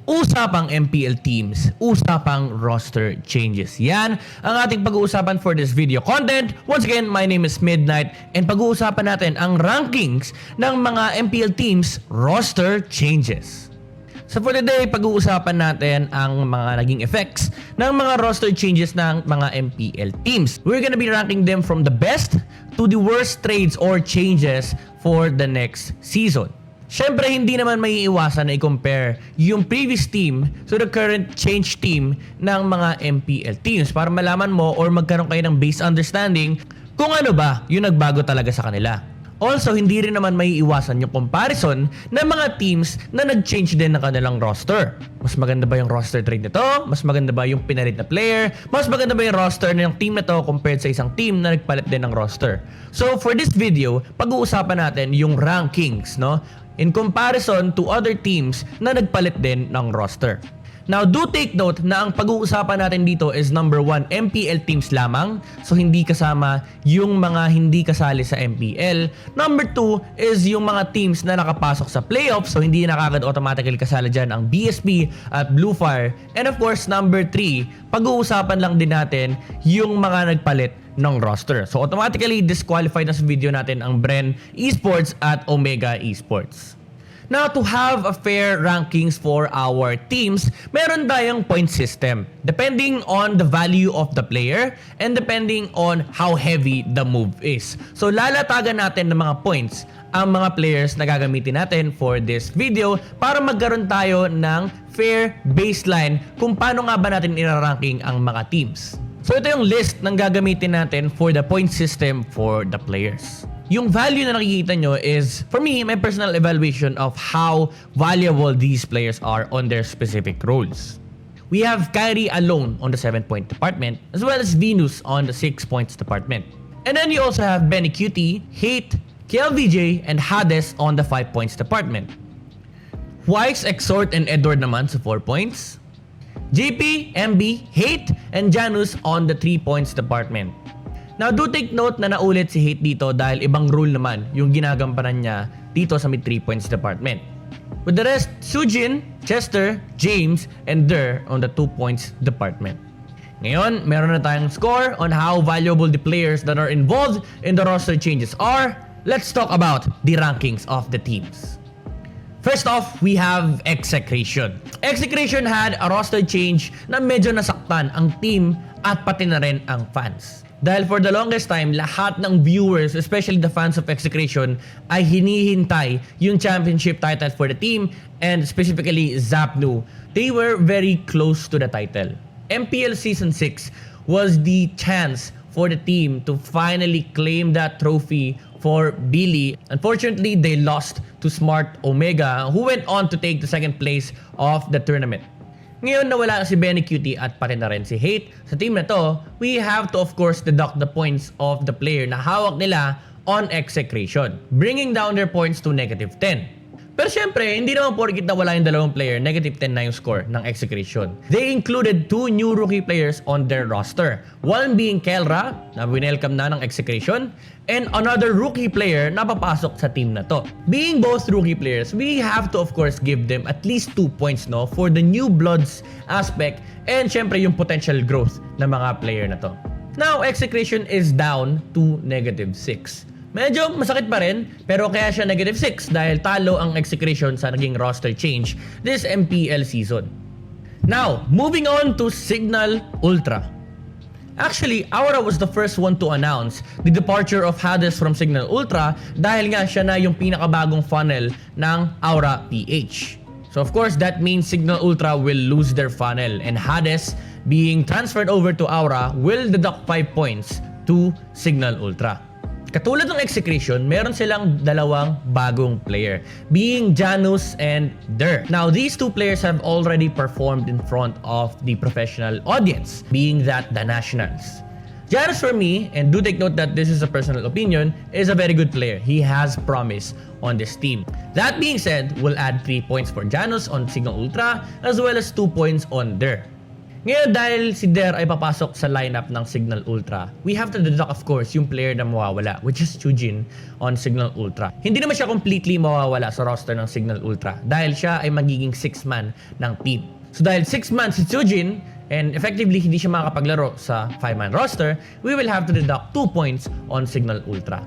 Usapang MPL teams, usapang roster changes. Yan ang ating pag-uusapan for this video content. Once again, my name is Midnight and pag-uusapan natin ang rankings ng mga MPL teams roster changes. So for today, pag-uusapan natin ang mga naging effects ng mga roster changes ng mga MPL teams. We're gonna be ranking them from the best to the worst trades or changes for the next season. Siyempre, hindi naman may iwasan na i-compare yung previous team to the current change team ng mga MPL teams para malaman mo or magkaroon kayo ng base understanding kung ano ba yung nagbago talaga sa kanila. Also, hindi rin naman may iwasan yung comparison ng mga teams na nag-change din ng kanilang roster. Mas maganda ba yung roster trade nito? Mas maganda ba yung pinalit na player? Mas maganda ba yung roster ng team na to compared sa isang team na nagpalit din ng roster? So, for this video, pag-uusapan natin yung rankings, no? In comparison to other teams na nagpalit din ng roster. Now, do take note na ang pag-uusapan natin dito is number 1, MPL teams lamang. So, hindi kasama yung mga hindi kasali sa MPL. Number 2 is yung mga teams na nakapasok sa playoffs. So, hindi na kagad automatically kasali dyan ang BSP at Blue Fire. And of course, number 3, pag-uusapan lang din natin yung mga nagpalit ng roster. So, automatically disqualified na sa video natin ang Bren Esports at Omega Esports. Now, to have a fair rankings for our teams, meron tayong point system depending on the value of the player and depending on how heavy the move is. So, lalatagan natin ng mga points ang mga players na gagamitin natin for this video para magkaroon tayo ng fair baseline kung paano nga ba natin iraranking ang mga teams. So, ito yung list ng gagamitin natin for the point system for the players. Yung value na nakikita nyo is, for me, my personal evaluation of how valuable these players are on their specific roles. We have Kyrie alone on the 7-point department, as well as Venus on the 6 points department. And then you also have BENNYQT, Hate, KLVJ, and HADESS on the 5 points department. Wise, Exhort, and Edward naman sa 4 points. JP, MB, Hate, and JANUS on the 3 points department. Now, do take note na naulit si Hate dito dahil ibang rule naman yung ginagampanan niya dito sa mid 3 points department. With the rest, Sujin, Chester, James, and Der on the 2 points department. Ngayon, meron na tayong score on how valuable the players that are involved in the roster changes are. Let's talk about the rankings of the teams. First off, we have Execration. Execration had a roster change na medyo nasaktan ang team at pati na rin ang fans. Dahil for the longest time, lahat ng viewers, especially the fans of Execration, ay hinihintay yung championship title for the team and specifically Zapnu. They were very close to the title. MPL Season 6 was the chance for the team to finally claim that trophy for Billy. Unfortunately, they lost to Smart Omega, who went on to take the second place of the tournament. Ngayon nawala si BENNYQT at pati na rin si Hate sa team na to, we have to of course deduct the points of the player na hawak nila on Execration, bringing down their points to -10. Pero syempre, hindi naman porkit na wala yung dalawang player, -10 na yung score ng Execration. They included 2 new rookie players on their roster. One being Kelra, na winelcome na ng Execration, and another rookie player na papasok sa team na to. Being both rookie players, we have to of course give them at least 2 points no for the new bloods aspect and syempre yung potential growth ng mga player na to. Now, Execration is down to -6. Medyo masakit pa rin, pero kaya siya -6 dahil talo ang Execration sa naging roster change this MPL season. Now, moving on to Signal Ultra. Actually, Aura was the first one to announce the departure of HADESS from Signal Ultra dahil nga siya na yung pinakabagong funnel ng Aura PH. So of course, that means Signal Ultra will lose their funnel and HADESS being transferred over to Aura will deduct 5 points to Signal Ultra. Katulad ng Execration, meron silang dalawang bagong player, being JANUS and Der. Now, these 2 players have already performed in front of the professional audience, being that the Nationals. JANUS for me, and do take note that this is a personal opinion, is a very good player. He has promise on this team. That being said, we'll add 3 points for JANUS on Signal Ultra, as well as 2 points on Der. Ngayon, dahil si Der ay papasok sa lineup ng Signal Ultra, we have to deduct of course yung player na mawawala, which is Chujin on Signal Ultra. Hindi naman siya completely mawawala sa roster ng Signal Ultra dahil siya ay magiging 6-man ng team. So dahil 6-man si Chujin, and effectively hindi siya makakapaglaro sa 5-man roster, we will have to deduct 2 points on Signal Ultra.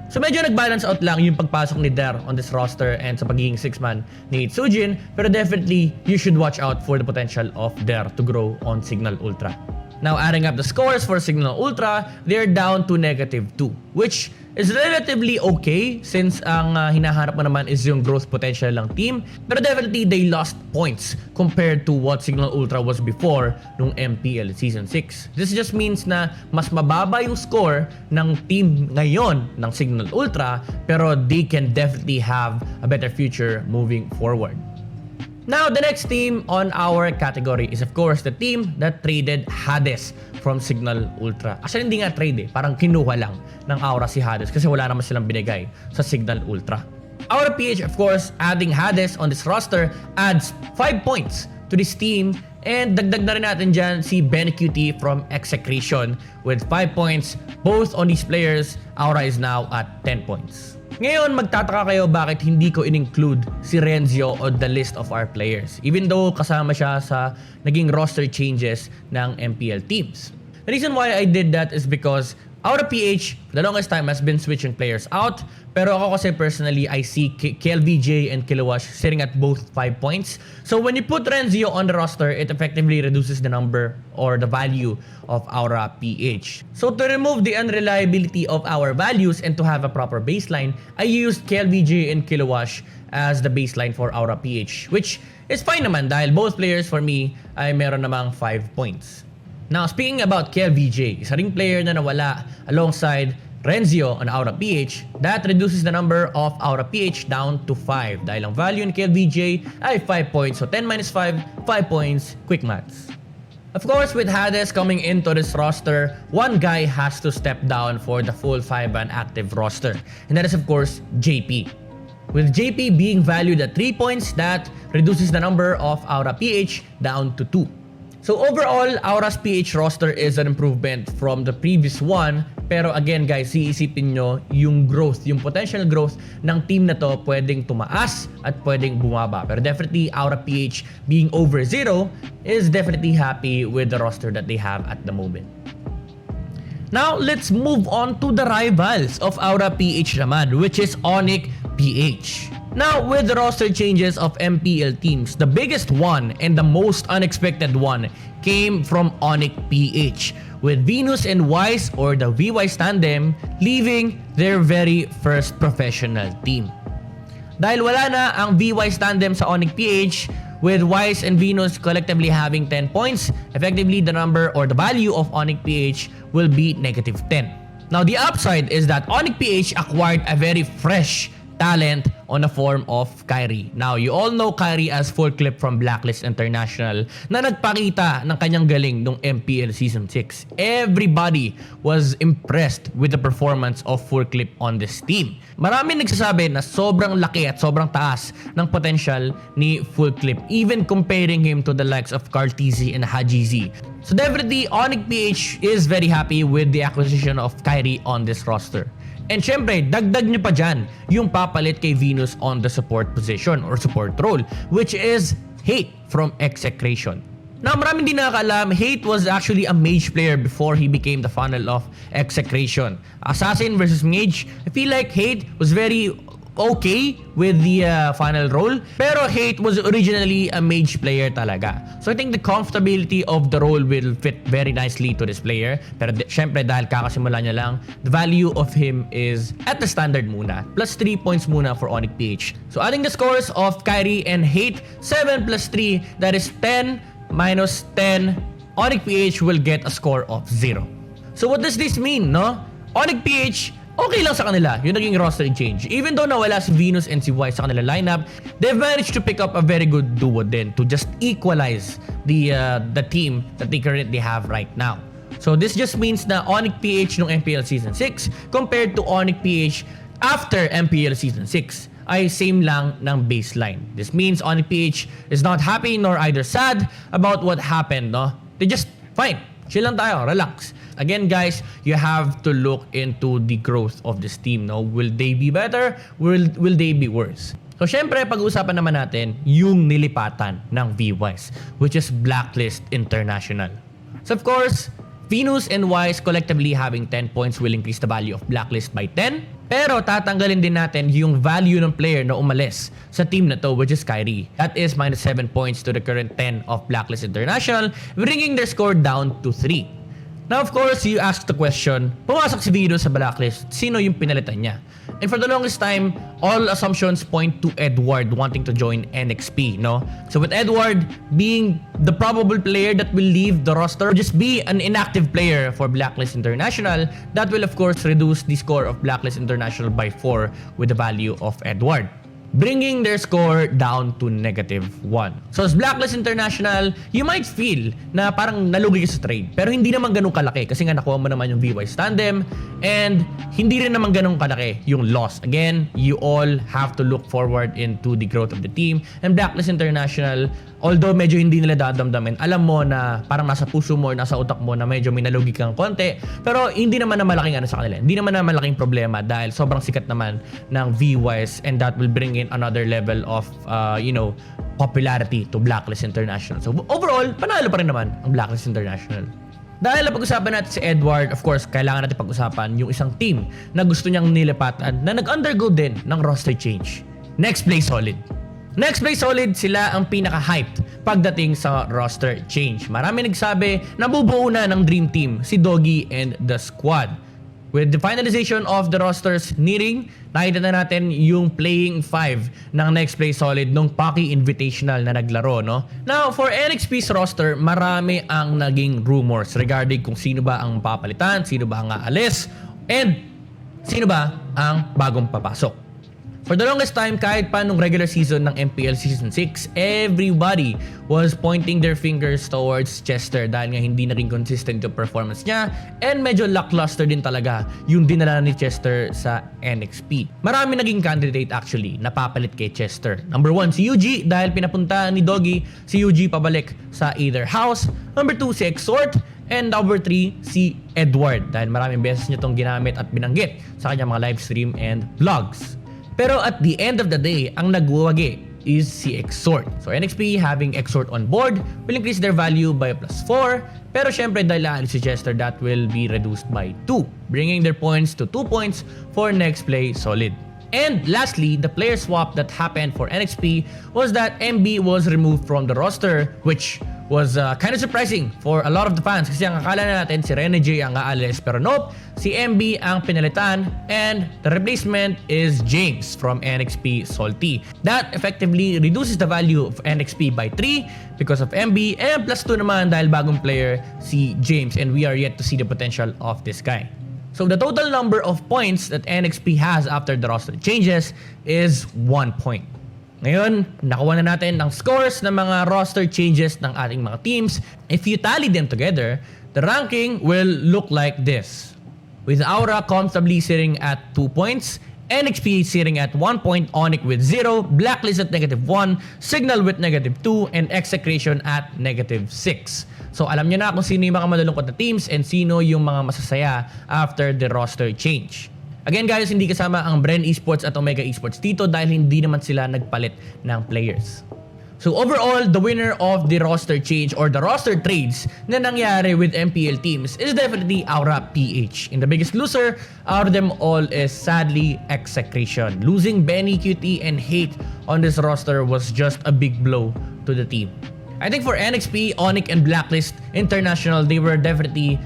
So medyo nag-balance out lang yung pagpasok ni Der on this roster and sa pagiging 6-man ni Sujin, pero definitely you should watch out for the potential of Der to grow on Signal Ultra. Now adding up the scores for Signal Ultra, they're down to -2, which is relatively okay since ang hinahanap mo naman is yung growth potential ng team, pero definitely they lost points compared to what Signal Ultra was before nung MPL Season 6. This just means na mas mababa yung score ng team ngayon ng Signal Ultra, pero they can definitely have a better future moving forward. Now, the next team on our category is of course the team that traded HADESS from Signal Ultra. Actually, hindi nga trade parang kinuha lang ng Aura si HADESS kasi wala naman silang binigay sa Signal Ultra. Aura PH, of course, adding HADESS on this roster adds 5 points to this team, and dagdag na rin natin dyan si BENNYQT from Execration with 5 points. Both on these players, Aura is now at 10 points. Ngayon, magtataka kayo bakit hindi ko in-include si Renzio on the list of our players, even though kasama siya sa naging roster changes ng MPL teams. The reason why I did that is because Aura PH, for the longest time, has been switching players out. Pero ako kasi personally, I see KLVJ and Kilowash sitting at both 5 points. So when you put Renzio on the roster, it effectively reduces the number or the value of Aura PH. So to remove the unreliability of our values and to have a proper baseline, I used KLVJ and Kilowash as the baseline for Aura PH, which is fine naman dahil both players for me ay meron namang 5 points. Now, speaking about KLVJ, isa ring player na nawala alongside Renzio on Aura PH, that reduces the number of Aura PH down to 5 dahil ang value ni KLVJ ay 5 points. So 10 minus 5, 5 points, quick maths. Of course, with HADESS coming into this roster, one guy has to step down for the full 5-man active roster, and that is of course JP. With JP being valued at 3 points, that reduces the number of Aura PH down to 2. So overall, Aura's PH roster is an improvement from the previous one. Pero again guys, iisipin nyo yung growth, yung potential growth ng team na to pwedeng tumaas at pwedeng bumaba. Pero definitely, Aura PH being over 0 is definitely happy with the roster that they have at the moment. Now, let's move on to the rivals of Aura PH naman, which is Onyx PH. Now, with the roster changes of MPL teams, the biggest one and the most unexpected one came from Onyx PH, with Venus and Wise or the VWise tandem leaving their very first professional team. Dahil wala na ang VWise tandem sa Onyx PH, with Wise and Venus collectively having 10 points, effectively the number or the value of Onyx PH will be -10. Now, the upside is that Onyx PH acquired a very fresh talent on the form of Kyrie. Now, you all know Kyrie as Full Clip from BLACKLIST International na nagpakita ng kanyang galing nung MPL Season 6. Everybody was impressed with the performance of Full Clip on this team. Marami nagsasabi na sobrang laki at sobrang taas ng potential ni Full Clip, even comparing him to the likes of Cartesi and Hajizi. So definitely, Onyx PH is very happy with the acquisition of Kyrie on this roster. And syempre, dagdag nyo pa dyan yung papalit kay Venus on the support position or support role, which is Hate from Execration. Now, maraming din nakakaalam, Hate was actually a mage player before he became the funnel of Execration. Assassin versus mage, I feel like Hate was very okay with the final role, pero Hate was originally a mage player talaga. So I think the comfortability of the role will fit very nicely to this player. Pero syempre dahil kakasimula niya lang, the value of him is at the standard muna. Plus 3 points muna for Onyx PH. So adding the scores of Kyrie and Hate, 7 plus 3, that is 10 minus 10. Onyx PH will get a score of 0. So what does this mean, no? Onyx PH, okay lang sa kanila yung naging roster change. Even though nawala si Venus and si Wise sa kanila lineup, they've managed to pick up a very good duo din to just equalize the team that they currently have right now. So this just means na Onyx PH nung MPL Season 6 compared to Onyx PH after MPL Season 6 ay same lang ng baseline. This means Onyx PH is not happy nor either sad about what happened, no? They just, fine, chill lang tayo, relax. Again guys, you have to look into the growth of this team. No? Will they be better? Will they be worse? So syempre, pag-uusapan naman natin yung nilipatan ng VWise, which is Blacklist International. So of course, Venus and Wise collectively having 10 points will increase the value of Blacklist by 10. Pero tatanggalin din natin yung value ng player na umalis sa team na to, which is Kyrie. That is minus 7 points to the current 10 of Blacklist International, bringing their score down to 3. Now of course, you ask the question, pumasok si Venus sa Blacklist, sino yung pinalitan niya? And for the longest time, all assumptions point to Edward wanting to join NXP, no? So with Edward being the probable player that will leave the roster, just be an inactive player for Blacklist International, that will of course reduce the score of Blacklist International by 4 with the value of Edward, bringing their score down to -1. So as Blacklist International, you might feel na parang nalugi ka sa trade, pero hindi naman ganun kalaki kasi nga nakuha mo naman yung VWise tandem, and hindi rin naman ganun kalaki yung loss. Again, you all have to look forward into the growth of the team, and Blacklist International, although medyo hindi nila dadamdamin, alam mo na parang nasa puso mo, nasa utak mo na medyo may nalugi kang konti, pero hindi naman na malaking ano sa kanila. Hindi naman na malaking problema dahil sobrang sikat naman ng VWise, and that will bring in another level of, popularity to Blacklist International. So overall, panalo pa rin naman ang Blacklist International. Dahil napag-usapan natin si Edward, of course, kailangan natin pag-usapan yung isang team na gusto niyang nilipatan na nag-undergo din ng roster change. Next Play Solid. Next Play Solid, sila ang pinaka-hyped pagdating sa roster change. Marami nagsabi na bubuo na ng Dream Team si Doggy and the squad. With the finalization of the rosters nearing, nakita na natin yung playing 5 ng Next Play Solid nung Pocky Invitational na naglaro, no? Now, for NXP's roster, marami ang naging rumors regarding kung sino ba ang papalitan, sino ba ang aalis, and sino ba ang bagong papasok. For the longest time, kahit pa nung regular season ng MPL Season 6, everybody was pointing their fingers towards Chester dahil nga hindi naging consistent yung performance niya, and medyo lackluster din talaga yung dinala ni Chester sa NXP. Marami naging candidate actually na papalit kay Chester. Number 1, si UG dahil pinapunta ni Doggy si UG pabalik sa either house. Number 2, si Exhort. And number 3, si Edward dahil maraming beses niya itong ginamit at binanggit sa kanyang mga live stream and vlogs. Pero at the end of the day, ang nagwawagi is si Exhort. So NXP having Exhort on board will increase their value by +4. Pero syempre dahil aalis si Chester, that will be reduced by 2, bringing their points to 2 points for Next Play Solid. And lastly, the player swap that happened for NXP was that MB was removed from the roster, which was kind of surprising for a lot of the fans kasi ang akala na natin si Rene J ang aalis, pero nope, si MB ang pinalitan, and the replacement is James from NXP Salty. That effectively reduces the value of NXP by 3 because of MB, and +2 naman dahil bagong player si James, and we are yet to see the potential of this guy. So the total number of points that NXP has after the roster changes is 1 point. Ngayon, nakuha na natin ang scores ng mga roster changes ng ating mga teams. If you tally them together, the ranking will look like this. With Aura comfortably sitting at 2 points, NXP sitting at 1 point, Onyx with 0, Blacklist at -1, Signal with -2, and Execration at -6. So alam nyo na kung sino yung mga malulungkot na teams and sino yung mga masasaya after the roster change. Again guys, hindi kasama ang Bren Esports at Omega Esports dito dahil hindi naman sila nagpalit ng players. So overall, the winner of the roster change or the roster trades na nangyari with MPL teams is definitely Aura PH. And the biggest loser out of them all is sadly Execration. Losing BENNYQT and Hate on this roster was just a big blow to the team. I think for NXP, Onyx, and Blacklist International, they were definitely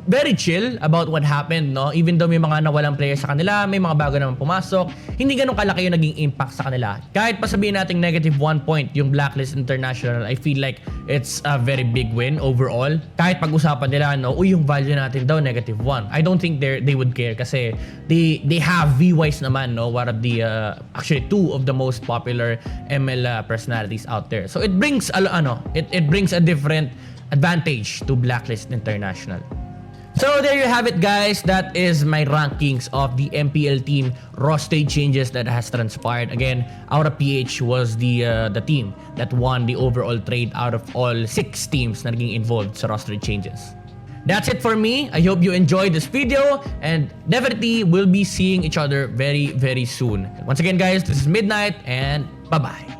very chill about what happened, no? Even though may mga nawalang players sa kanila, may mga bago naman pumasok, hindi ganun kalaki yung naging impact sa kanila. Kahit pa sabihin natin -1 point yung Blacklist International, I feel like it's a very big win overall. Kahit pag-usapan nila, no, yung value natin daw -1. I don't think they would care kasi they have VWise naman, no? One of the actually 2 of the most popular ML personalities out there. So it brings it brings a different advantage to Blacklist International. So there you have it, guys. That is my rankings of the MPL team roster changes that has transpired. Again, Aura PH was the team that won the overall trade out of all 6 teams na naging involved sa roster changes. That's it for me. I hope you enjoyed this video and definitely we'll be seeing each other very, very soon. Once again, guys, this is Midnight and bye-bye.